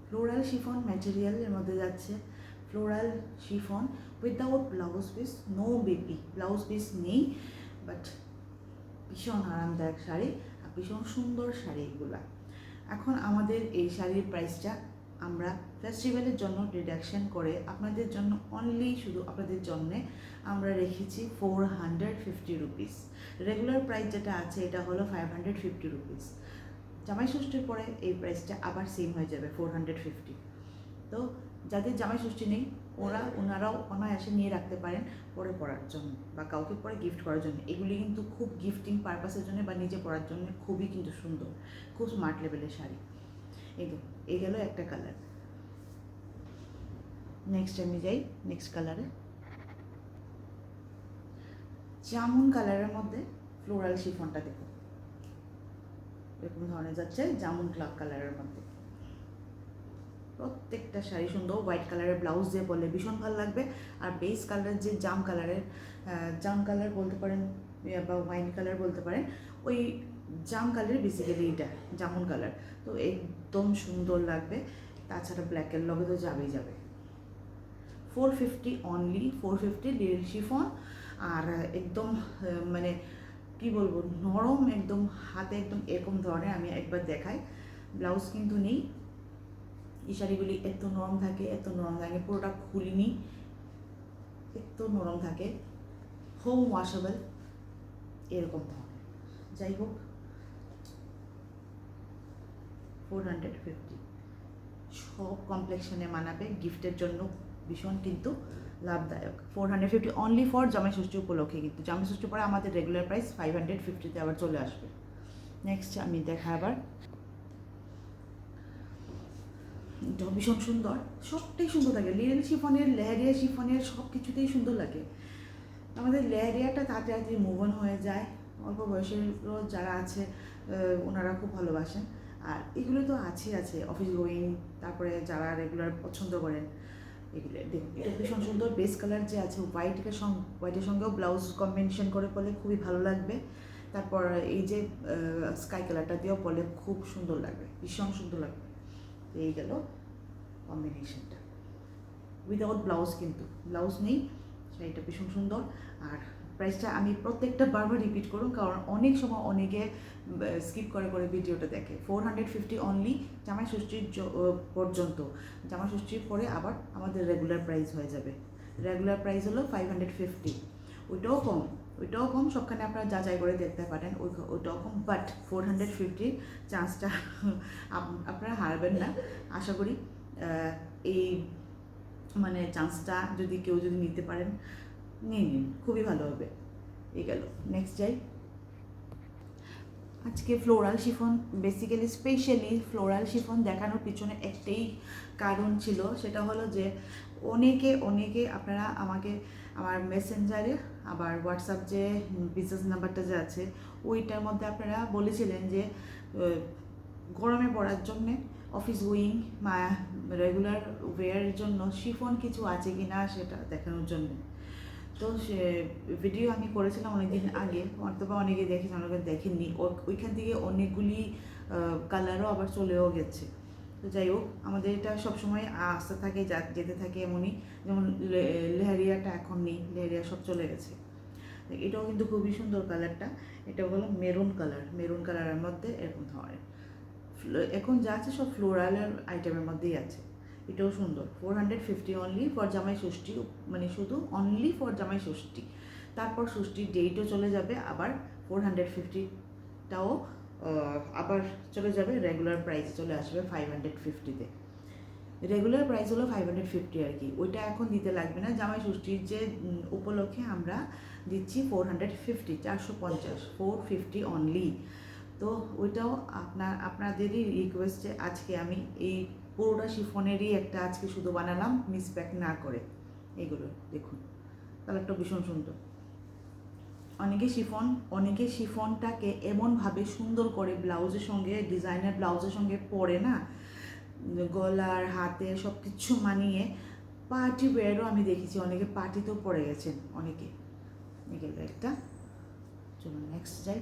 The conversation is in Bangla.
ফ্লোরাল শিফন ম্যাটেরিয়ালের মধ্যে যাচ্ছে, floral chiffon without blouse piece, no baby, blouse piece নেই, বাট ভীষণ আরামদায়ক শাড়ি আর ভীষণ সুন্দর শাড়ি এগুলা। এখন আমাদের এই শাড়ির প্রাইসটা আমরা ফেস্টিভ্যালের জন্য ডিডাকশন করে আপনাদের জন্য অনলি শুধু আপনাদের জন্যে আমরা রেখেছি 450 রুপিস। রেগুলার প্রাইস যেটা আছে এটা হলো 550 রুপিস। জামাই ষষ্ঠীর পরে এই প্রাইসটা আবার সেম হয়ে যাবে 450। তো যাদের জামাই ষষ্ঠী নেই ওনারাও অনায়াসে নিয়ে রাখতে পারেন পরে পরার জন্য বা কাউকে পরে গিফট করার জন্য। এগুলি কিন্তু খুব গিফটিং পারপাসের জন্য বা নিজে পরার জন্য খুবই কিন্তু সুন্দর, খুব স্মার্ট লেভেলের শাড়ি। এই গেল একটা কালার। নেক্সট আমি যাই নেক্সট কালারে। জামুন কালারের মধ্যে ফ্লোরাল শিফনটা দেখো, এরকম ধরনের যাচ্ছে জামুন কালারের মধ্যে। প্রত্যেকটা শাড়ি সুন্দর, হোয়াইট কালারের ব্লাউজ দিয়ে পরলে ভীষণ ভালো লাগবে। আর বেস কালার যে জাম কালার বলতে পারেন বা ওয়াইন কালার বলতে পারেন, ওই জাম কালার বেসিক্যালি এটা জামুন কালার, তো একদম সুন্দর লাগবে। তাছাড়া ব্ল্যাকের লগে তো যাবেই যাবে। 450 অনলি, 450 লিনেন শিফন। আর একদম মানে কি বলবো, নরম একদম, হাতে একদম এরকম ধরনের। আমি একবার দেখাই, ব্লাউজ কিন্তু নেই। এই শাড়িগুলি এত নরম থাকে, পুরোটা খুলিনি, এত নরম থাকে, হোম ওয়াশেবল এরকম ধরনের। যাই হোক 450 সব কমপ্লেক্সনে মানাবে, গিফটের জন্য ভীষণ কিন্তু লাভদায়ক। 450 অনলি ফর জামাই ষষ্ঠী উপলক্ষে, কিন্তু জামাই ষষ্ঠী পরে আমাদের রেগুলার প্রাইস 550-তে আবার চলে আসবে। নেক্সট আমি দেখা আবার, এটা ভীষণ সুন্দর, সবটাই সুন্দর লাগে। লিনেন শিফনের, লেহেরিয়া শিফনের সব কিছুতেই সুন্দর লাগে। আমাদের লেহেরিয়াটা তাড়াতাড়ি মুভ অন হয়ে যায়, অল্প বয়সের যারা আছে ওনারা খুব ভালোবাসেন। আর এগুলো তো আছে অফিস গোয়িং, তারপরে যারা রেগুলার পছন্দ করেন এগুলো দেখুন। এটা ভীষণ সুন্দর, বেস কালার যে আছে হোয়াইটের সঙ্গেও ব্লাউজ কম্বিনেশন করে পরলে খুবই ভালো লাগবে। তারপর এই যে স্কাই কালারটা দিয়েও পরলে খুব সুন্দর লাগবে, ভীষণ সুন্দর লাগবে। এই গেল কম্বিনেশনটা উইদাউট ব্লাউজ, কিন্তু ব্লাউজ নেই, শাড়িটা ভীষণ সুন্দর। আর প্রাইসটা আমি প্রত্যেকটা বারবার রিপিট করুন, কারণ অনেক সময় অনেকে স্কিপ করে ভিডিওটা দেখে। 450 অনলি জামাই ষষ্ঠীর পর্যন্ত। জামাই ষষ্ঠীর পরে আবার আমাদের রেগুলার প্রাইস হয়ে যাবে। রেগুলার প্রাইস হলো 550, ওইটাও কম, সবখানে আপনারা যাচাই করে দেখতে পারেন, ওইটাও কম, বাট 450 চান্সটা আপনারা হারবেন না আশা করি। এই মানে চান্সটা যদি কেউ নিতে পারেন, নিন, খুবই ভালো হবে। এই গেল। নেক্সট যাই। আজকে floral chiffon, basically specially floral chiffon দেখানোর পিছনে একটাই কারণ ছিল, সেটা হলো যে অনেকে আপনারা আমাকে আমার মেসেঞ্জারে আবার হোয়াটসঅ্যাপ যে বিজনেস নাম্বারটা যে আছে ওইটার মধ্যে আপনারা বলেছিলেন যে গরমে পড়ার জন্যে, অফিস গোয়িং বা রেগুলার ওয়্যারের জন্য শিফন কিছু আছে কি না সেটা দেখানোর জন্য। তো সে ভিডিও আমি করেছিলাম অনেকদিন আগে, অথবা অনেকে দেখেছেন, অনেকে দেখেননি। ওইখান থেকে অনেকগুলি কালারও আবার চলেও গেছে। তো যাই হোক, আমাদের এটা সবসময় আসতে থাকে যেতে থাকে এমনই। যেমন লেহেরিয়াটা এখন নেই, লেহেরিয়া সব চলে গেছে। এটাও কিন্তু খুবই সুন্দর কালারটা। এটা হলো মেরুন কালারের মধ্যে এরকম ধরনের। এখন যা আছে সব ফ্লোরালের আইটেমের মধ্যেই আছে। এটাও সুন্দর। 450 অনলি ফর জামাই ষষ্ঠী, মানে শুধু অনলি ফর জামাই ষষ্ঠী। তারপর ষষ্ঠীর ডেটও চলে যাবে, আবার 450টাও আবার চলে যাবে, রেগুলার প্রাইস চলে আসবে 550-তে। রেগুলার প্রাইস হলো 550 আর কি, ওইটা এখন দিতে লাগবে না। জামাই ষষ্ঠীর যে উপলক্ষে আমরা দিচ্ছি 450, 450, 450 অনলি। তো ওইটাও আপনাদেরই রিকোয়েস্টে আজকে আমি এই পুরোটা শিফনেরই একটা আজকে শুধু বানালাম, মিস প্যাক না করে। এগুলো দেখুন, কালারটা ভীষণ সুন্দর। অনেকে শিফনটাকে এমনভাবে সুন্দর করে ব্লাউজের সঙ্গে, ডিজাইনার ব্লাউজের সঙ্গে পরে না, গলার হাতে সব কিছু মানিয়ে পার্টি ওয়্যারও আমি দেখেছি, অনেকে পার্টিতেও পরে গেছেন অনেকে। এগুলো একটা। চলুন নেক্সট যাই।